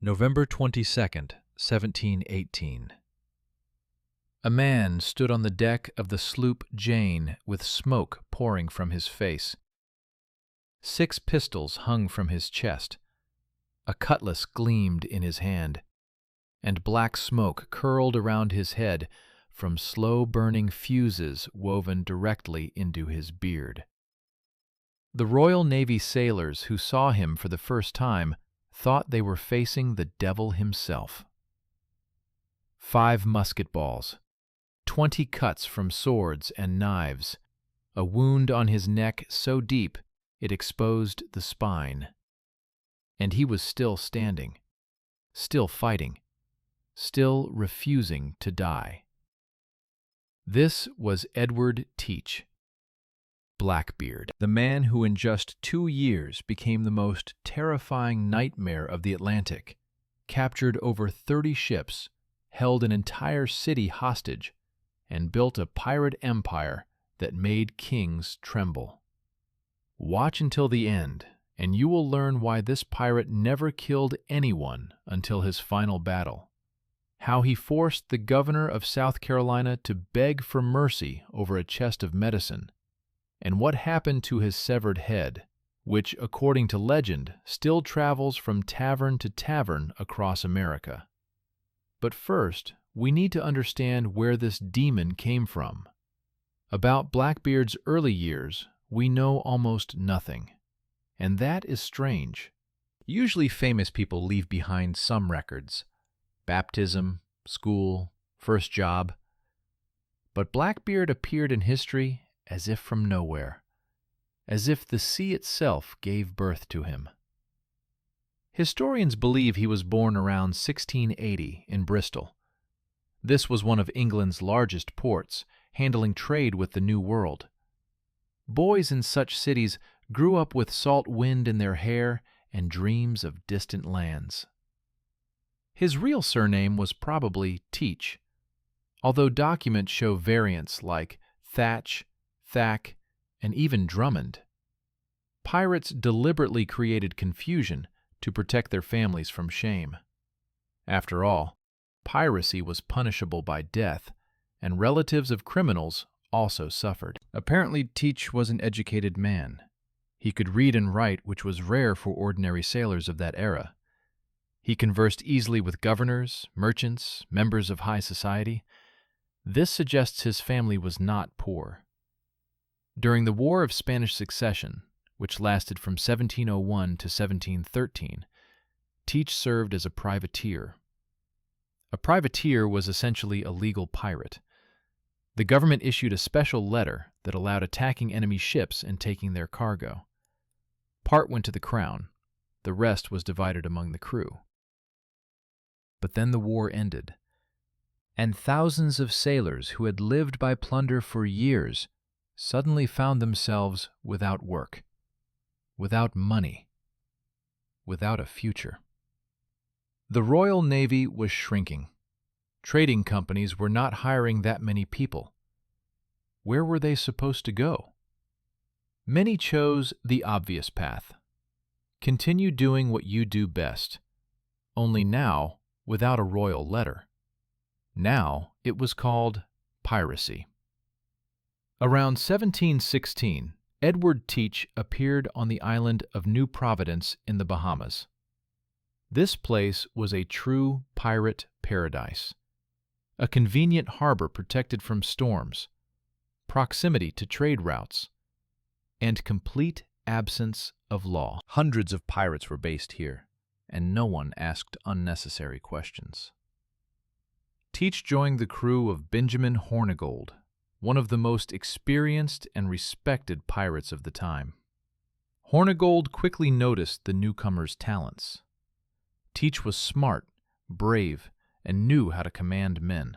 November 22nd, 1718. A man stood on the deck of the sloop Jane with smoke pouring from his face. 6 pistols hung from his chest. A cutlass gleamed in his hand, and black smoke curled around his head from slow-burning fuses woven directly into his beard. The Royal Navy sailors who saw him for the first time thought they were facing the devil himself. 5 musket balls, 20 cuts from swords and knives, a wound on his neck so deep it exposed the spine. And he was still standing, still fighting, still refusing to die. This was Edward Teach, Blackbeard, the man who in just 2 years became the most terrifying nightmare of the Atlantic, captured over 30 ships, held an entire city hostage, and built a pirate empire that made kings tremble. Watch until the end, and you will learn why this pirate never killed anyone until his final battle, how he forced the governor of South Carolina to beg for mercy over a chest of medicine, and what happened to his severed head, which, according to legend, still travels from tavern to tavern across America. But first, we need to understand where this demon came from. About Blackbeard's early years, we know almost nothing, and that is strange. Usually famous people leave behind some records: baptism, school, first job. But Blackbeard appeared in history as if from nowhere, as if the sea itself gave birth to him. Historians believe he was born around 1680 in Bristol. This was one of England's largest ports, handling trade with the New World. Boys in such cities grew up with salt wind in their hair and dreams of distant lands. His real surname was probably Teach, although documents show variants like Thatch, Thack, and even Drummond. Pirates deliberately created confusion to protect their families from shame. After all, piracy was punishable by death, and relatives of criminals also suffered. Apparently, Teach was an educated man. He could read and write, which was rare for ordinary sailors of that era. He conversed easily with governors, merchants, members of high society. This suggests his family was not poor. During the War of Spanish Succession, which lasted from 1701 to 1713, Teach served as a privateer. A privateer was essentially a legal pirate. The government issued a special letter that allowed attacking enemy ships and taking their cargo. Part went to the crown, the rest was divided among the crew. But then the war ended, and thousands of sailors who had lived by plunder for years suddenly found themselves without work, without money, without a future. The Royal Navy was shrinking. Trading companies were not hiring that many people. Where were they supposed to go? Many chose the obvious path. Continue doing what you do best, only now without a royal letter. Now it was called piracy. Around 1716, Edward Teach appeared on the island of New Providence in the Bahamas. This place was a true pirate paradise. A convenient harbor protected from storms, proximity to trade routes, and complete absence of law. Hundreds of pirates were based here, and no one asked unnecessary questions. Teach joined the crew of Benjamin Hornigold, one of the most experienced and respected pirates of the time. Hornigold quickly noticed the newcomer's talents. Teach was smart, brave, and knew how to command men.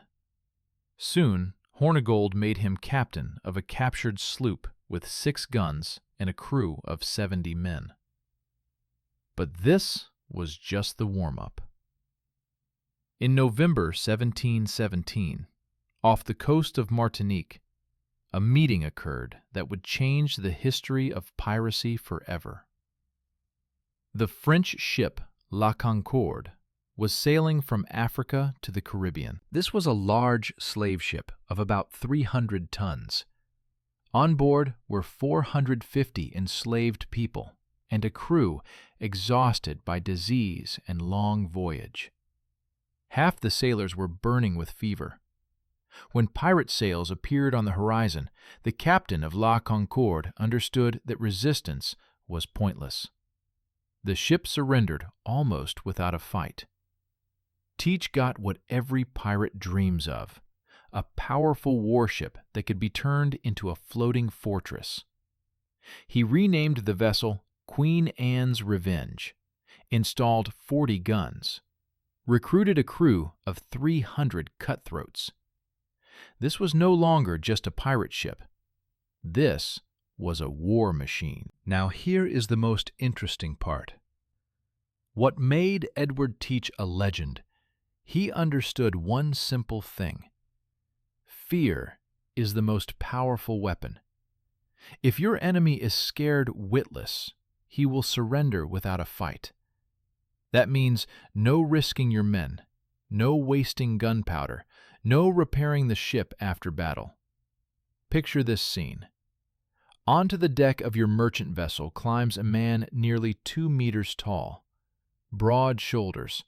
Soon, Hornigold made him captain of a captured sloop with 6 guns and a crew of 70 men. But this was just the warm-up. In November 1717, off the coast of Martinique, a meeting occurred that would change the history of piracy forever. The French ship La Concorde was sailing from Africa to the Caribbean. This was a large slave ship of about 300 tons. On board were 450 enslaved people and a crew exhausted by disease and long voyage. Half the sailors were burning with fever. When pirate sails appeared on the horizon, the captain of La Concorde understood that resistance was pointless. The ship surrendered almost without a fight. Teach got what every pirate dreams of, a powerful warship that could be turned into a floating fortress. He renamed the vessel Queen Anne's Revenge, installed 40 guns, recruited a crew of 300 cutthroats. This was no longer just a pirate ship. This was a war machine. Now here is the most interesting part. What made Edward Teach a legend, he understood one simple thing. Fear is the most powerful weapon. If your enemy is scared witless, he will surrender without a fight. That means no risking your men, no wasting gunpowder, no repairing the ship after battle. Picture this scene. Onto the deck of your merchant vessel climbs a man nearly 2 meters tall, broad shoulders,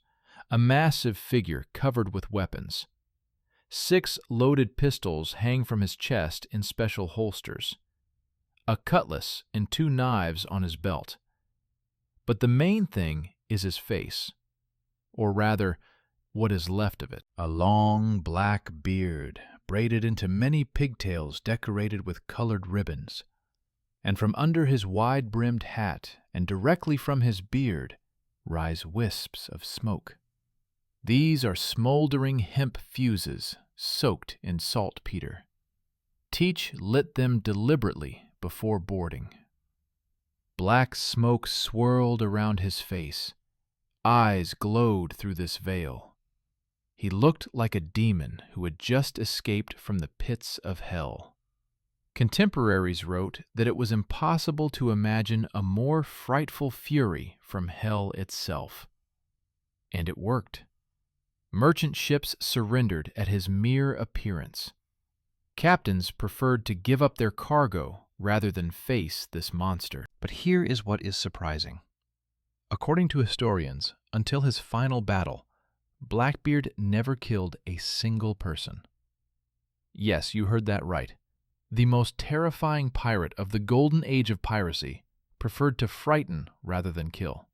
a massive figure covered with weapons. 6 loaded pistols hang from his chest in special holsters, a cutlass and 2 knives on his belt. But the main thing is his face, or rather, what is left of it. A long black beard, braided into many pigtails decorated with colored ribbons. And from under his wide-brimmed hat and directly from his beard rise wisps of smoke. These are smoldering hemp fuses soaked in saltpeter. Teach lit them deliberately before boarding. Black smoke swirled around his face. Eyes glowed through this veil. He looked like a demon who had just escaped from the pits of hell. Contemporaries wrote that it was impossible to imagine a more frightful fury from hell itself. And it worked. Merchant ships surrendered at his mere appearance. Captains preferred to give up their cargo rather than face this monster. But here is what is surprising. According to historians, until his final battle, Blackbeard never killed a single person. Yes, you heard that right. The most terrifying pirate of the golden age of piracy preferred to frighten rather than kill.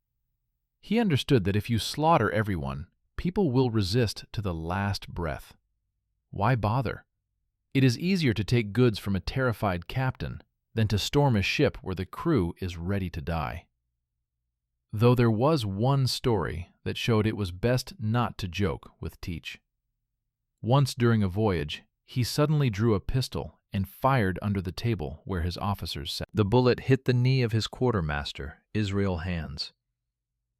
He understood that if you slaughter everyone, people will resist to the last breath. Why bother? It is easier to take goods from a terrified captain than to storm a ship where the crew is ready to die. Though there was one story that showed it was best not to joke with Teach. Once during a voyage, he suddenly drew a pistol and fired under the table where his officers sat. The bullet hit the knee of his quartermaster, Israel Hands.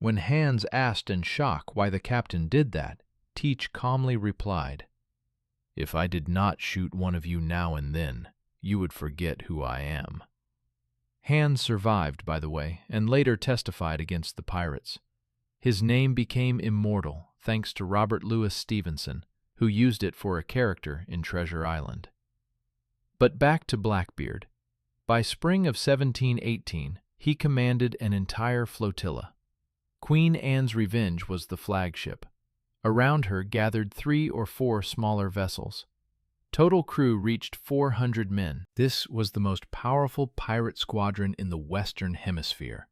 When Hands asked in shock why the captain did that, Teach calmly replied, "If I did not shoot one of you now and then, you would forget who I am." Hands survived, by the way, and later testified against the pirates. His name became immortal thanks to Robert Louis Stevenson, who used it for a character in Treasure Island. But back to Blackbeard. By spring of 1718, he commanded an entire flotilla. Queen Anne's Revenge was the flagship. Around her gathered 3 or 4 smaller vessels. Total crew reached 400 men. This was the most powerful pirate squadron in the Western Hemisphere.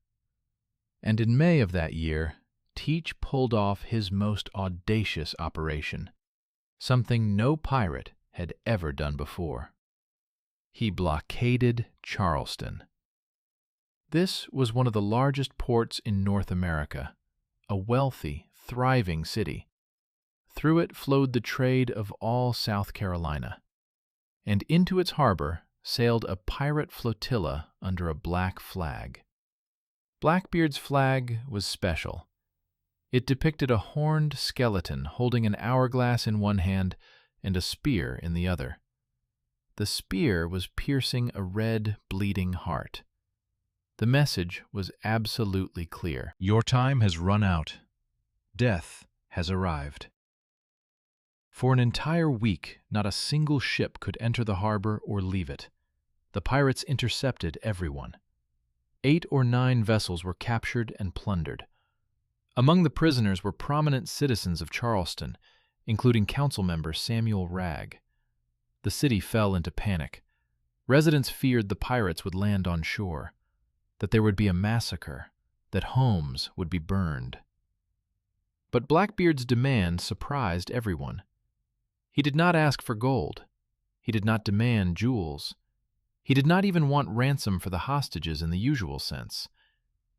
And in May of that year, Teach pulled off his most audacious operation, something no pirate had ever done before. He blockaded Charleston. This was one of the largest ports in North America, a wealthy, thriving city. Through it flowed the trade of all South Carolina, and into its harbor sailed a pirate flotilla under a black flag. Blackbeard's flag was special. It depicted a horned skeleton holding an hourglass in one hand and a spear in the other. The spear was piercing a red, bleeding heart. The message was absolutely clear. Your time has run out. Death has arrived. For an entire week, not a single ship could enter the harbor or leave it. The pirates intercepted everyone. 8 or 9 vessels were captured and plundered. Among the prisoners were prominent citizens of Charleston, including council member Samuel Wragg. The city fell into panic. Residents feared the pirates would land on shore, that there would be a massacre, that homes would be burned. But Blackbeard's demand surprised everyone. He did not ask for gold. He did not demand jewels. He did not even want ransom for the hostages in the usual sense.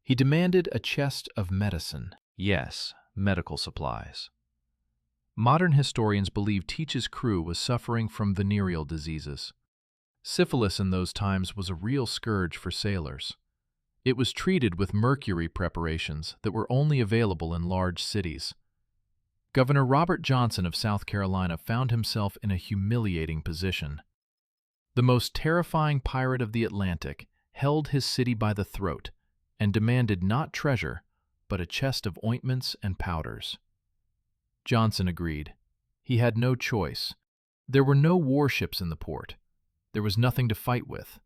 He demanded a chest of medicine. Yes, medical supplies. Modern historians believe Teach's crew was suffering from venereal diseases. Syphilis in those times was a real scourge for sailors. It was treated with mercury preparations that were only available in large cities. Governor Robert Johnson of South Carolina found himself in a humiliating position. The most terrifying pirate of the Atlantic held his city by the throat and demanded not treasure, but a chest of ointments and powders. Johnson agreed. He had no choice. There were no warships in the port. There was nothing to fight with.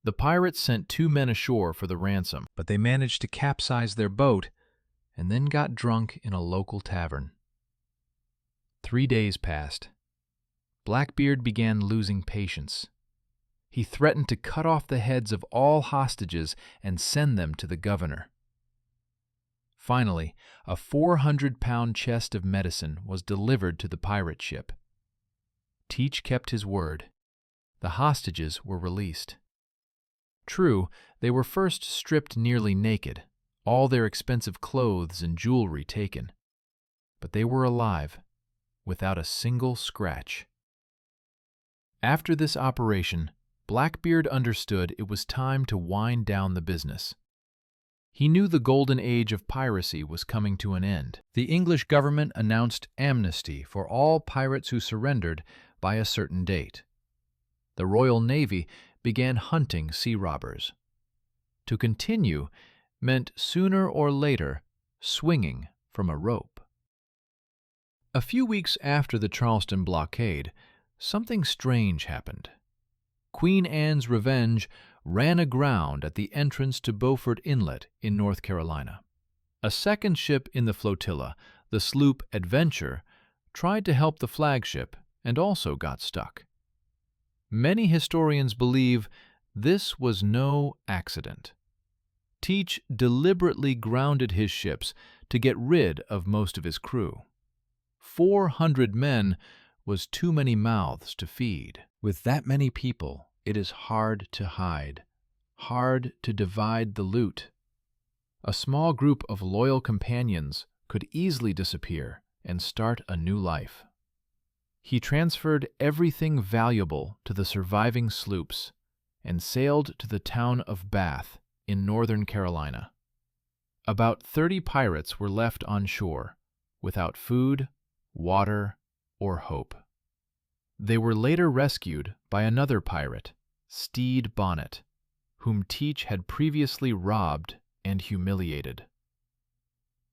The pirates sent 2 men ashore for the ransom, but they managed to capsize their boat and then got drunk in a local tavern. 3 days passed. Blackbeard began losing patience. He threatened to cut off the heads of all hostages and send them to the governor. Finally, a 400-pound chest of medicine was delivered to the pirate ship. Teach kept his word. The hostages were released. True, they were first stripped nearly naked, all their expensive clothes and jewelry taken. But they were alive, without a single scratch. After this operation, Blackbeard understood it was time to wind down the business. He knew the golden age of piracy was coming to an end. The English government announced amnesty for all pirates who surrendered by a certain date. The Royal Navy began hunting sea robbers. To continue meant sooner or later swinging from a rope. A few weeks after the Charleston blockade, something strange happened. Queen Anne's Revenge ran aground at the entrance to Beaufort Inlet in North Carolina. A second ship in the flotilla, the sloop Adventure, tried to help the flagship and also got stuck. Many historians believe this was no accident. Teach deliberately grounded his ships to get rid of most of his crew. 400 men was too many mouths to feed. With that many people, it is hard to hide, hard to divide the loot. A small group of loyal companions could easily disappear and start a new life. He transferred everything valuable to the surviving sloops and sailed to the town of Bath in Northern Carolina. About 30 pirates were left on shore, without food, water, or hope. They were later rescued by another pirate, Stede Bonnet, whom Teach had previously robbed and humiliated.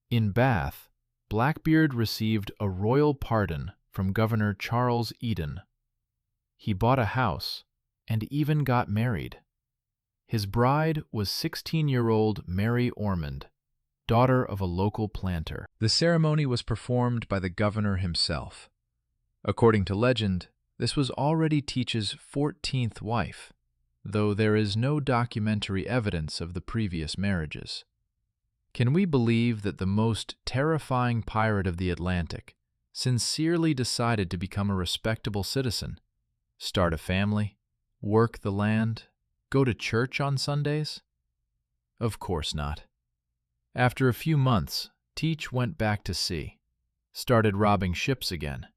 In Bath, Blackbeard received a royal pardon from Governor Charles Eden. He bought a house and even got married. His bride was 16-year-old Mary Ormond, daughter of a local planter. The ceremony was performed by the governor himself. According to legend, this was already Teach's 14th wife, though there is no documentary evidence of the previous marriages. Can we believe that the most terrifying pirate of the Atlantic sincerely decided to become a respectable citizen, start a family, work the land, go to church on Sundays? Of course not. After a few months, Teach went back to sea, started robbing ships again,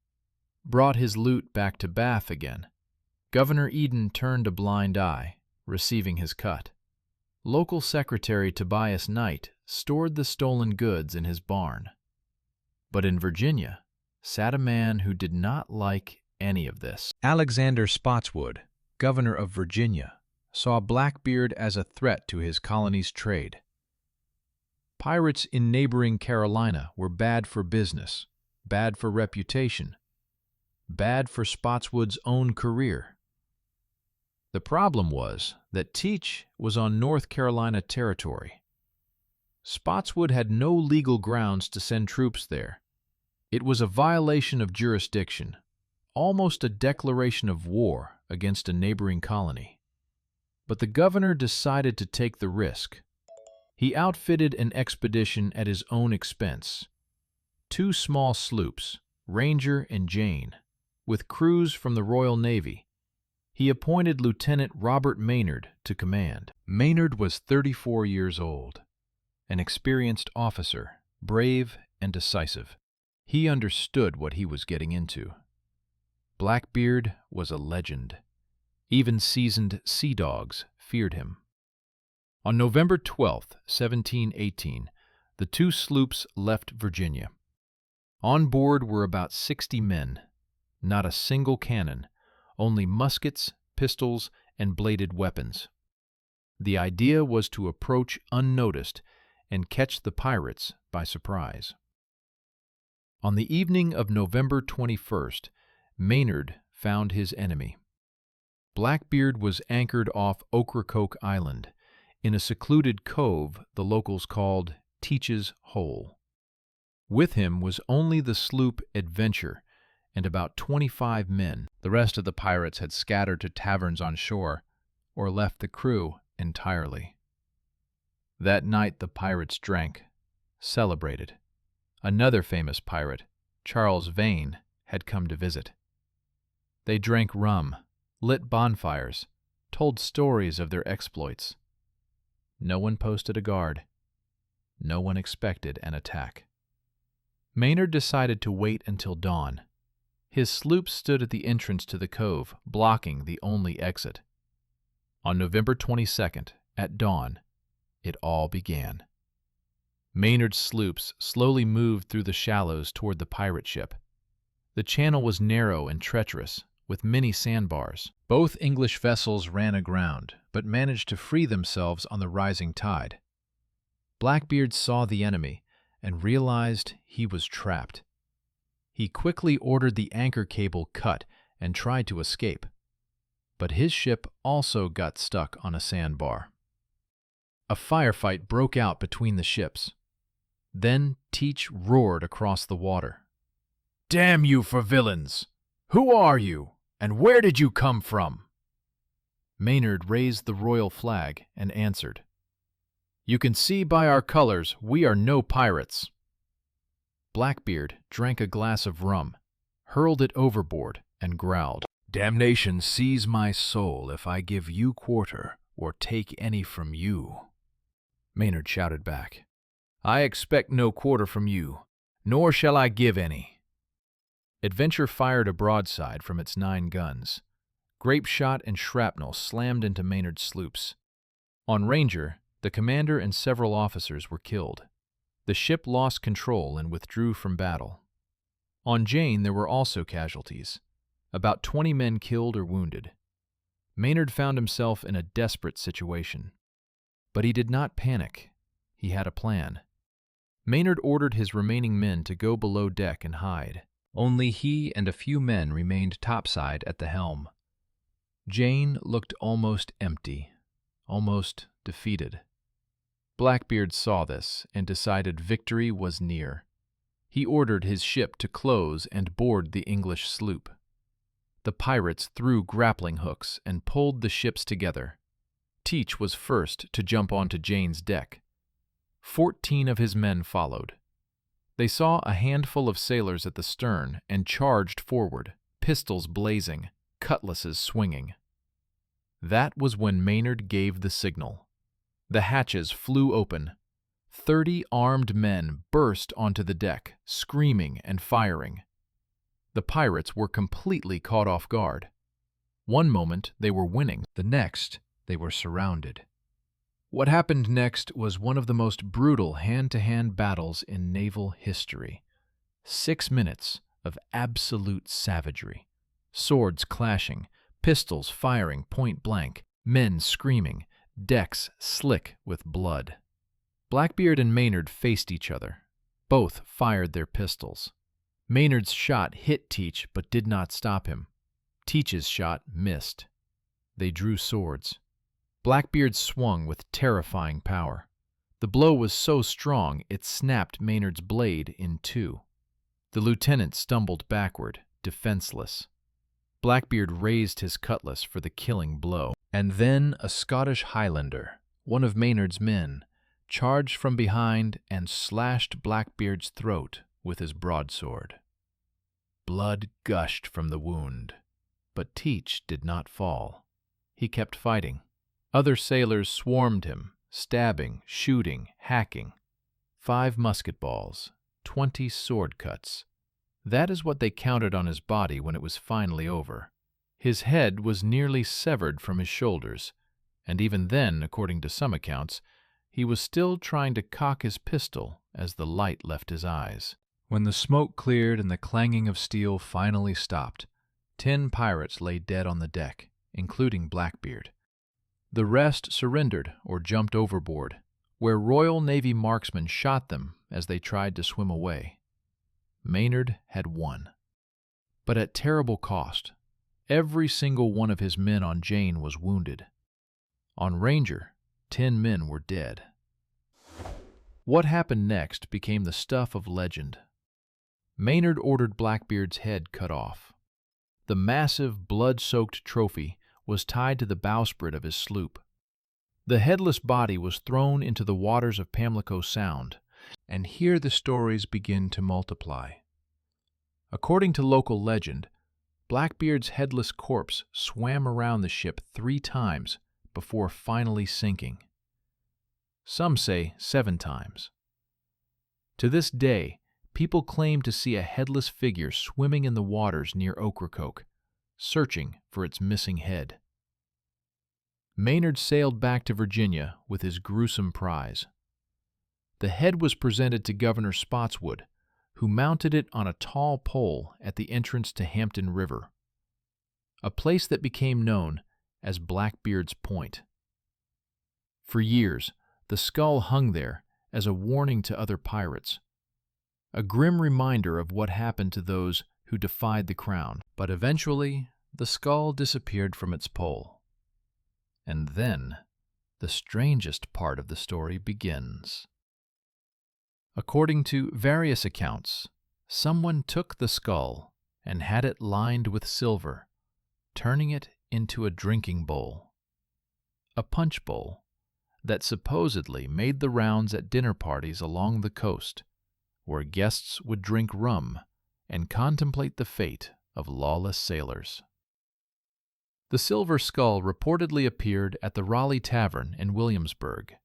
brought his loot back to Bath again. Governor Eden turned a blind eye, receiving his cut. Local Secretary Tobias Knight stored the stolen goods in his barn. But in Virginia sat a man who did not like any of this. Alexander Spotswood, governor of Virginia, saw Blackbeard as a threat to his colony's trade. Pirates in neighboring Carolina were bad for business, bad for reputation, bad for Spotswood's own career. The problem was that Teach was on North Carolina territory. Spotswood had no legal grounds to send troops there. It was a violation of jurisdiction, almost a declaration of war against a neighboring colony. But the governor decided to take the risk. He outfitted an expedition at his own expense. 2 small sloops, Ranger and Jane, with crews from the Royal Navy. He appointed Lieutenant Robert Maynard to command. Maynard was 34 years old, an experienced officer, brave and decisive. He understood what he was getting into. Blackbeard was a legend. Even seasoned sea dogs feared him. On November 12, 1718, the 2 sloops left Virginia. On board were about 60 men, not a single cannon, only muskets, pistols, and bladed weapons. The idea was to approach unnoticed and catch the pirates by surprise. On the evening of November 21st, Maynard found his enemy. Blackbeard was anchored off Ocracoke Island, in a secluded cove the locals called Teach's Hole. With him was only the sloop Adventure and about 25 men. The rest of the pirates had scattered to taverns on shore or left the crew entirely. That night the pirates drank, celebrated. Another famous pirate, Charles Vane, had come to visit. They drank rum, lit bonfires, told stories of their exploits. No one posted a guard. No one expected an attack. Maynard decided to wait until dawn. His sloop stood at the entrance to the cove, blocking the only exit. On November 22nd, at dawn, it all began. Maynard's sloops slowly moved through the shallows toward the pirate ship. The channel was narrow and treacherous, with many sandbars. Both English vessels ran aground, but managed to free themselves on the rising tide. Blackbeard saw the enemy and realized he was trapped. He quickly ordered the anchor cable cut and tried to escape. But his ship also got stuck on a sandbar. A firefight broke out between the ships. Then Teach roared across the water. "Damn you for villains! Who are you, and where did you come from?" Maynard raised the royal flag and answered, "You can see by our colors we are no pirates." Blackbeard drank a glass of rum, hurled it overboard, and growled, "Damnation seize my soul if I give you quarter or take any from you." Maynard shouted back, "I expect no quarter from you, nor shall I give any." Adventure fired a broadside from its 9 guns. Grape shot and shrapnel slammed into Maynard's sloops. On Ranger, the commander and several officers were killed. The ship lost control and withdrew from battle. On Jane there were also casualties, about 20 men killed or wounded. Maynard found himself in a desperate situation. But he did not panic. He had a plan. Maynard ordered his remaining men to go below deck and hide. Only he and a few men remained topside at the helm. Jane looked almost empty, almost defeated. Blackbeard saw this and decided victory was near. He ordered his ship to close and board the English sloop. The pirates threw grappling hooks and pulled the ships together. Teach was first to jump onto Jane's deck. 14 of his men followed. They saw a handful of sailors at the stern and charged forward, pistols blazing, cutlasses swinging. That was when Maynard gave the signal. The hatches flew open. 30 armed men burst onto the deck, screaming and firing. The pirates were completely caught off guard. One moment they were winning, the next they were surrounded. What happened next was one of the most brutal hand-to-hand battles in naval history. 6 minutes of absolute savagery. Swords clashing, pistols firing point blank, men screaming, decks slick with blood. Blackbeard and Maynard faced each other. Both fired their pistols. Maynard's shot hit Teach but did not stop him. Teach's shot missed. They drew swords. Blackbeard swung with terrifying power. The blow was so strong it snapped Maynard's blade in two. The lieutenant stumbled backward, defenseless. Blackbeard raised his cutlass for the killing blow. And then a Scottish Highlander, one of Maynard's men, charged from behind and slashed Blackbeard's throat with his broadsword. Blood gushed from the wound, but Teach did not fall. He kept fighting. Other sailors swarmed him, stabbing, shooting, hacking. 5 musket balls, 20 sword cuts. That is what they counted on his body when it was finally over. His head was nearly severed from his shoulders, and even then, according to some accounts, he was still trying to cock his pistol as the light left his eyes. When the smoke cleared and the clanging of steel finally stopped, 10 pirates lay dead on the deck, including Blackbeard. The rest surrendered or jumped overboard, where Royal Navy marksmen shot them as they tried to swim away. Maynard had won. But at terrible cost. Every single one of his men on Jane was wounded. On Ranger, 10 men were dead. What happened next became the stuff of legend. Maynard ordered Blackbeard's head cut off. The massive, blood-soaked trophy was tied to the bowsprit of his sloop. The headless body was thrown into the waters of Pamlico Sound, and here the stories begin to multiply. According to local legend, Blackbeard's headless corpse swam around the ship 3 times before finally sinking. Some say 7 times. To this day, people claim to see a headless figure swimming in the waters near Ocracoke, searching for its missing head. Maynard sailed back to Virginia with his gruesome prize. The head was presented to Governor Spotswood, who mounted it on a tall pole at the entrance to Hampton River, a place that became known as Blackbeard's Point. For years, the skull hung there as a warning to other pirates, a grim reminder of what happened to those who defied the crown. But eventually, the skull disappeared from its pole. And then, the strangest part of the story begins. According to various accounts, someone took the skull and had it lined with silver, turning it into a drinking bowl, a punch bowl that supposedly made the rounds at dinner parties along the coast, where guests would drink rum and contemplate the fate of lawless sailors. The silver skull reportedly appeared at the Raleigh Tavern in Williamsburg.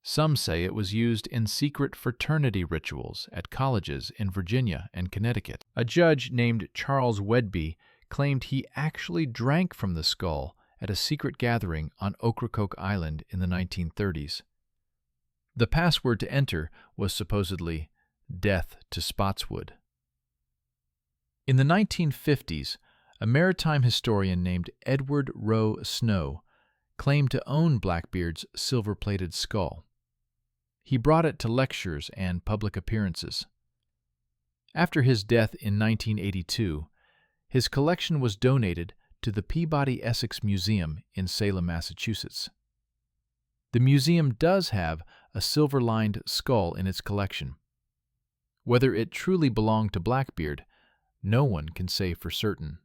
Some say it was used in secret fraternity rituals at colleges in Virginia and Connecticut. A judge named Charles Wedby claimed he actually drank from the skull at a secret gathering on Ocracoke Island in the 1930s. The password to enter was supposedly "Death to Spotswood." In the 1950s, a maritime historian named Edward Rowe Snow claimed to own Blackbeard's silver-plated skull. He brought it to lectures and public appearances. After his death in 1982, his collection was donated to the Peabody Essex Museum in Salem, Massachusetts. The museum does have a silver-lined skull in its collection. Whether it truly belonged to Blackbeard, no one can say for certain.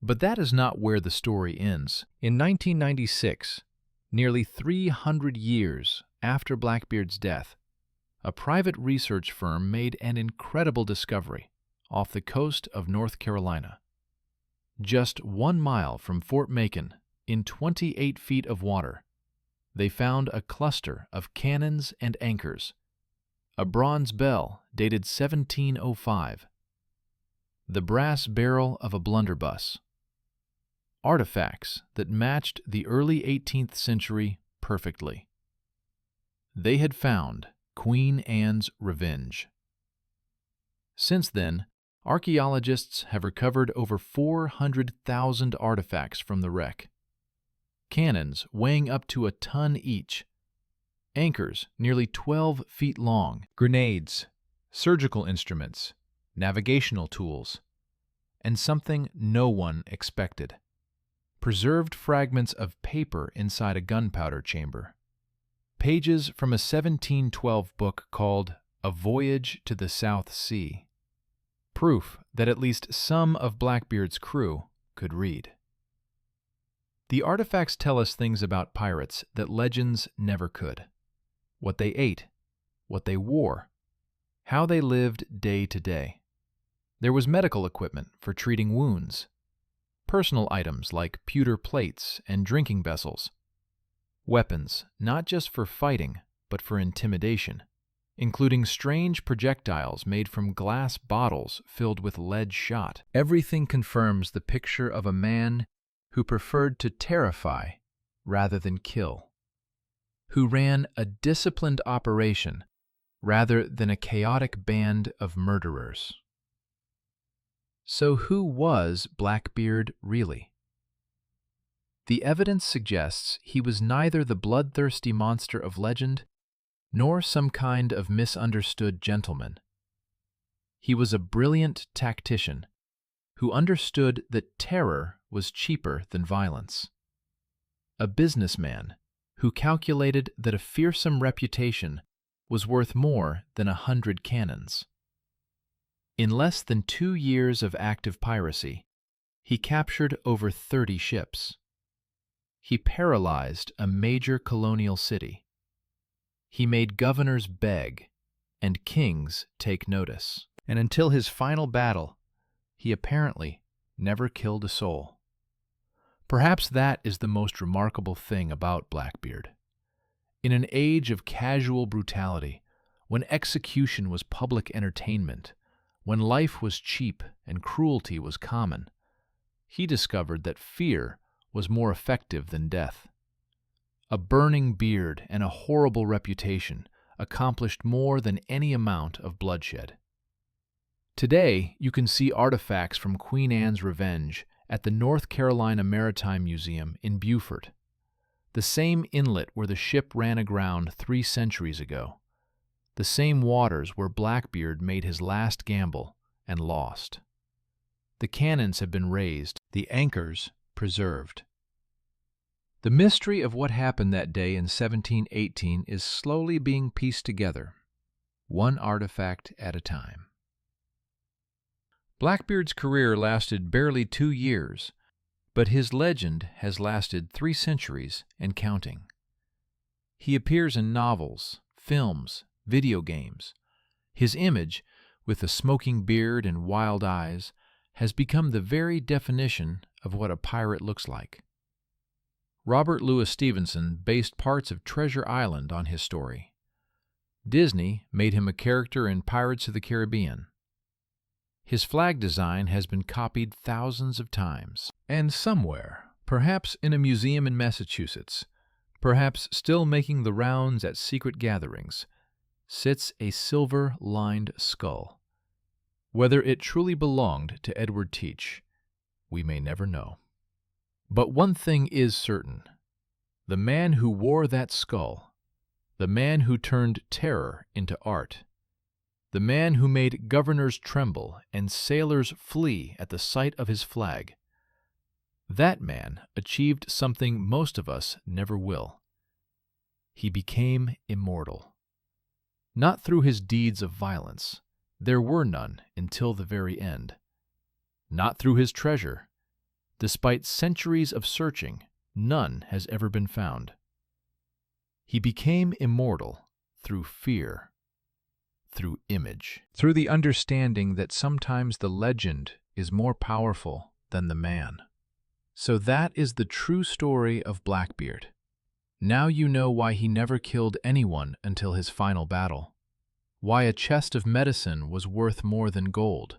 But that is not where the story ends. In 1996, nearly 300 years after Blackbeard's death, a private research firm made an incredible discovery off the coast of North Carolina. Just 1 mile from Fort Macon, in 28 feet of water, they found a cluster of cannons and anchors, a bronze bell dated 1705, the brass barrel of a blunderbuss, artifacts that matched the early 18th century perfectly. They had found Queen Anne's Revenge. Since then, archaeologists have recovered over 400,000 artifacts from the wreck. Cannons weighing up to a ton each, anchors nearly 12 feet long, grenades, surgical instruments, navigational tools, and something no one expected: preserved fragments of paper inside a gunpowder chamber. Pages from a 1712 book called A Voyage to the South Sea. Proof that at least some of Blackbeard's crew could read. The artifacts tell us things about pirates that legends never could: what they ate, what they wore, how they lived day to day. There was medical equipment for treating wounds, personal items like pewter plates and drinking vessels, weapons not just for fighting but for intimidation, including strange projectiles made from glass bottles filled with lead shot. Everything confirms the picture of a man who preferred to terrify rather than kill, who ran a disciplined operation rather than a chaotic band of murderers. So who was Blackbeard really? The evidence suggests he was neither the bloodthirsty monster of legend nor some kind of misunderstood gentleman. He was a brilliant tactician who understood that terror was cheaper than violence. A businessman who calculated that a fearsome reputation was worth more than 100 cannons. In less than 2 years of active piracy, he captured over 30 ships. He paralyzed a major colonial city. He made governors beg and kings take notice. And until his final battle, he apparently never killed a soul. Perhaps that is the most remarkable thing about Blackbeard. In an age of casual brutality, when execution was public entertainment, when life was cheap and cruelty was common, he discovered that fear was more effective than death. A burning beard and a horrible reputation accomplished more than any amount of bloodshed. Today, you can see artifacts from Queen Anne's Revenge at the North Carolina Maritime Museum in Beaufort, the same inlet where the ship ran aground 3 centuries ago, the same waters where Blackbeard made his last gamble and lost. The cannons have been raised, the anchors preserved. The mystery of what happened that day in 1718 is slowly being pieced together, one artifact at a time. Blackbeard's career lasted barely 2 years, but his legend has lasted 3 centuries and counting. He appears in novels, films, video games. His image, with a smoking beard and wild eyes, has become the very definition of what a pirate looks like. Robert Louis Stevenson based parts of Treasure Island on his story. Disney made him a character in Pirates of the Caribbean. His flag design has been copied thousands of times. And somewhere, perhaps in a museum in Massachusetts, perhaps still making the rounds at secret gatherings, sits a silver-lined skull. Whether it truly belonged to Edward Teach, we may never know. But one thing is certain: the man who wore that skull, the man who turned terror into art, the man who made governors tremble and sailors flee at the sight of his flag, that man achieved something most of us never will. He became immortal. Not through his deeds of violence. There were none until the very end. Not through his treasure. Despite centuries of searching, none has ever been found. He became immortal through fear, through image, through the understanding that sometimes the legend is more powerful than the man. So that is the true story of Blackbeard. Now you know why he never killed anyone until his final battle, why a chest of medicine was worth more than gold,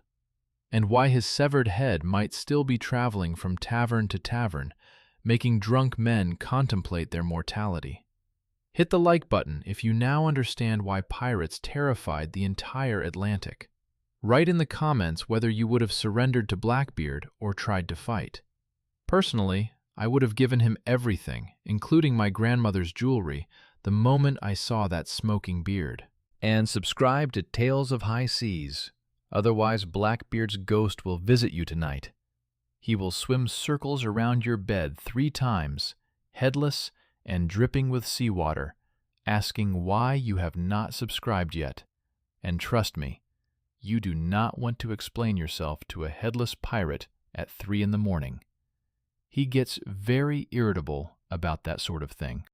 and why his severed head might still be traveling from tavern to tavern, making drunk men contemplate their mortality. Hit the like button if you now understand why pirates terrified the entire Atlantic. Write in the comments whether you would have surrendered to Blackbeard or tried to fight. Personally, I would have given him everything, including my grandmother's jewelry, the moment I saw that smoking beard. And subscribe to Tales of High Seas. Otherwise, Blackbeard's ghost will visit you tonight. He will swim circles around your bed 3 times, headless and dripping with seawater, asking why you have not subscribed yet. And trust me, you do not want to explain yourself to a headless pirate at 3 in the morning. He gets very irritable about that sort of thing.